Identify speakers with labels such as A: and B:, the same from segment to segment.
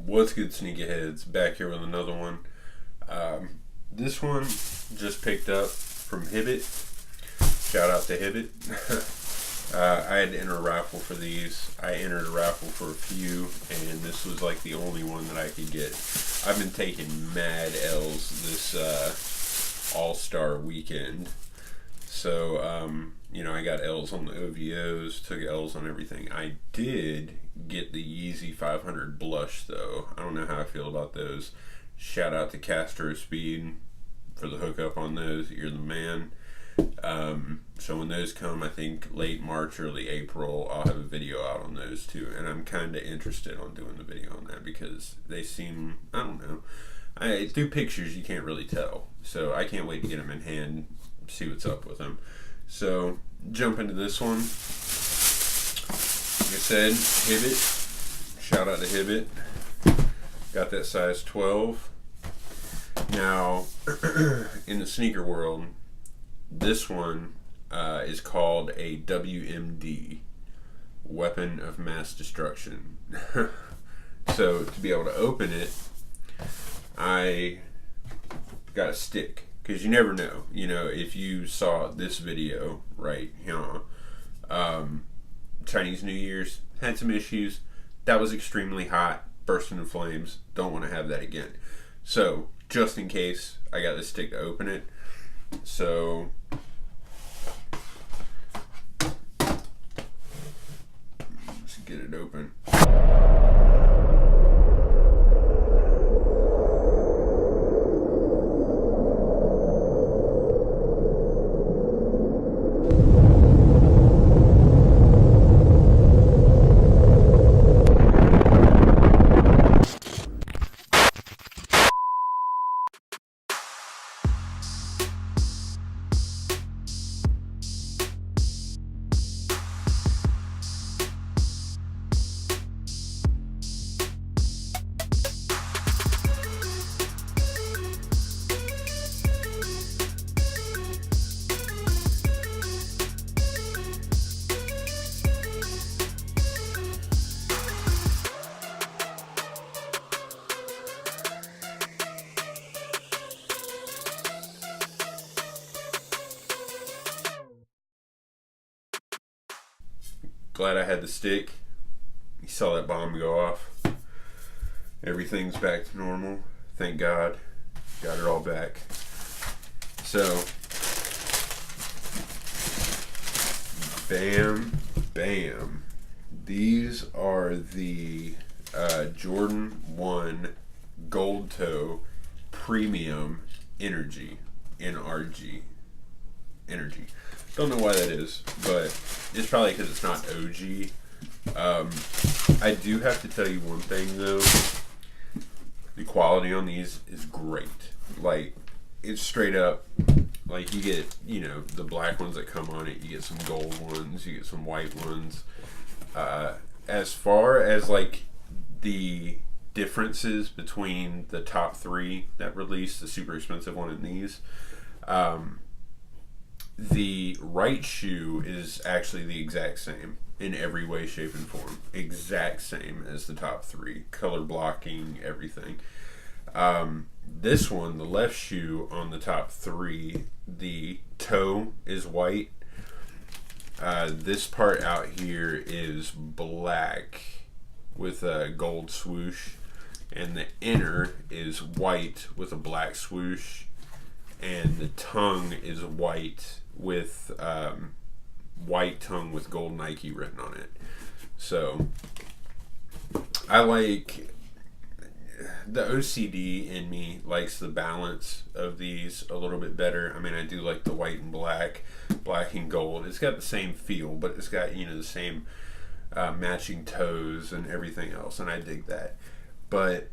A: What's good, sneakerheads? Back here with another one. This one just picked up from Hibbett. Shout out to Hibbett. I had to enter a raffle for these. I entered a raffle for a few, and this was like the only one that I could get. I've been taking mad L's this All-Star weekend. So, I got L's on the OVOs, took L's on everything. I did get the Yeezy 500 Blush, though. I don't know how I feel about those. Shout out to Castro Speed for the hookup on those. You're the man. So when those come, I think late March, early April, I'll have a video out on those too. And I'm kind of interested on doing the video on that because they seem, I don't know. Through pictures, you can't really tell. So I can't wait to get them in hand, see what's up with them. So jump into this one. Like I said, Hibbett. Shout out to Hibbett. Got that size 12. Now, in the sneaker world, this one is called a WMD, Weapon of Mass Destruction. So to be able to open it, I got a stick. Because you never know, if you saw this video, right, Chinese New Year's, had some issues, that was extremely hot, bursting in flames, don't want to have that again. So, just in case, I got this stick to open it. So, let's get it open. Glad I had the stick. You saw that bomb go off. Everything's back to normal. Thank God. Got it all back. So, bam, bam. These are the Jordan 1 Gold Toe Premium NRG. Energy. Don't know why that is, but it's probably because it's not OG. I do have to tell you one thing though. The quality on these is great. Like, it's straight up, like you get, the black ones that come on it, you get some gold ones, you get some white ones. As far as like the differences between the top three that released, the super expensive one and these, the right shoe is actually the exact same in every way, shape, and form. Exact same as the top three. Color blocking, everything. This one, the left shoe on the top three, the toe is white. This part out here is black with a gold swoosh. And the inner is white with a black swoosh. And the tongue is white with white tongue with gold Nike written on it. So I like the OCD in me likes the balance of these a little bit better. I mean, I do like the white and black and gold. It's got the same feel, but it's got the same matching toes and everything else, and I dig that. But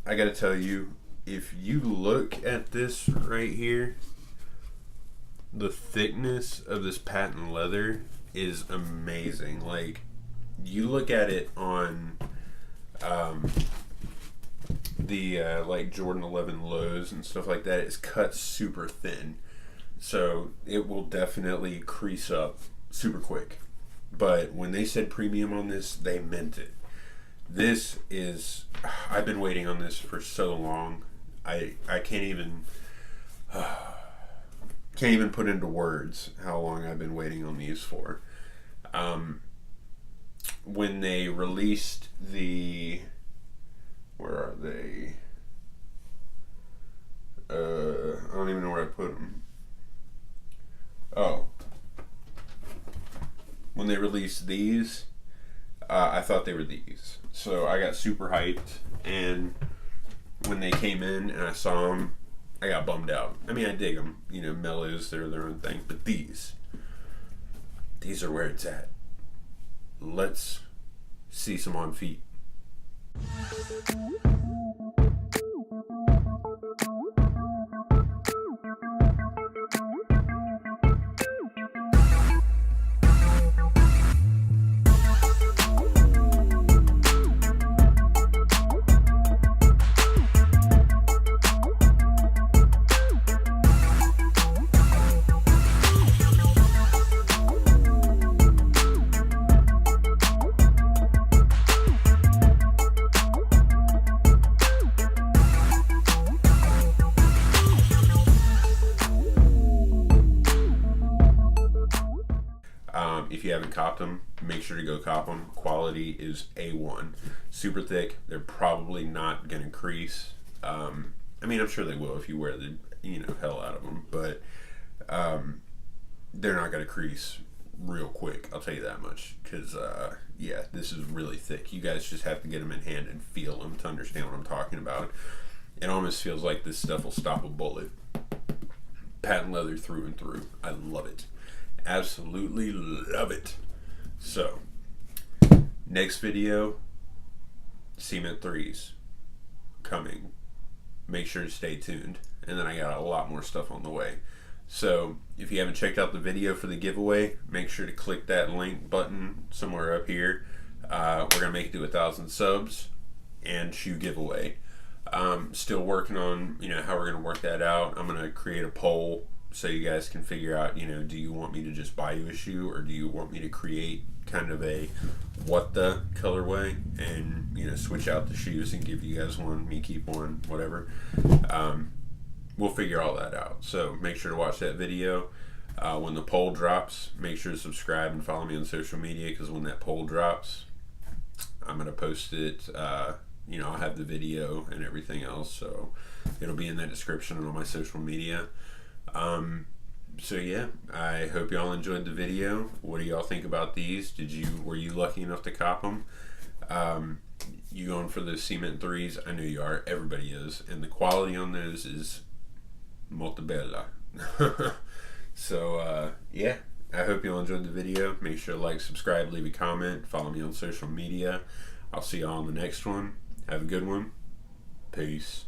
A: I got to tell you, if you look at this right here, the thickness of this patent leather is amazing. Like, you look at it on the like Jordan 11 lows and stuff like that, it's cut super thin, so it will definitely crease up super quick. But when they said premium on this, they meant it. This is I've been waiting on this for so long. I can't even put into words how long I've been waiting on these for. When they released the, where are they? I don't even know where I put them. Oh, when they released these, I thought they were these, so I got super hyped. And when they came in and I saw them, I got bummed out. I mean, I dig them, you know, mellows, they're their own thing, but these are where it's at. Let's see some on feet. If you haven't copped them, make sure to go cop them. Quality is A1. Super thick. They're probably not going to crease. I mean, I'm sure they will if you wear the hell out of them, but they're not going to crease real quick. I'll tell you that much. Because yeah, this is really thick. You guys just have to get them in hand and feel them to understand what I'm talking about. It almost feels like this stuff will stop a bullet. Patent leather through and through. I love it. Absolutely love it. So, next video, cement 3s coming. Make sure to stay tuned. And then I got a lot more stuff on the way. So, if you haven't checked out the video for the giveaway, make sure to click that link button somewhere up here. We're going to make it to 1,000 subs and shoe giveaway. Still working on, how we're going to work that out. I'm going to create a poll so you guys can figure out, do you want me to just buy you a shoe, or do you want me to create kind of a what the colorway and, switch out the shoes and give you guys one, me keep one, whatever. We'll figure all that out. So make sure to watch that video. When the poll drops, make sure to subscribe and follow me on social media, because when that poll drops, I'm going to post it. I'll have the video and everything else, so it'll be in that description and on my social media. So yeah, I hope y'all enjoyed the video. What do y'all think about these? Were you lucky enough to cop them? You going for those cement 3s? I know you are. Everybody is, and the quality on those is molto bella. So yeah, I hope y'all enjoyed the video. Make sure to like, subscribe, leave a comment, follow me on social media. I'll see y'all on the next one. Have a good one. Peace.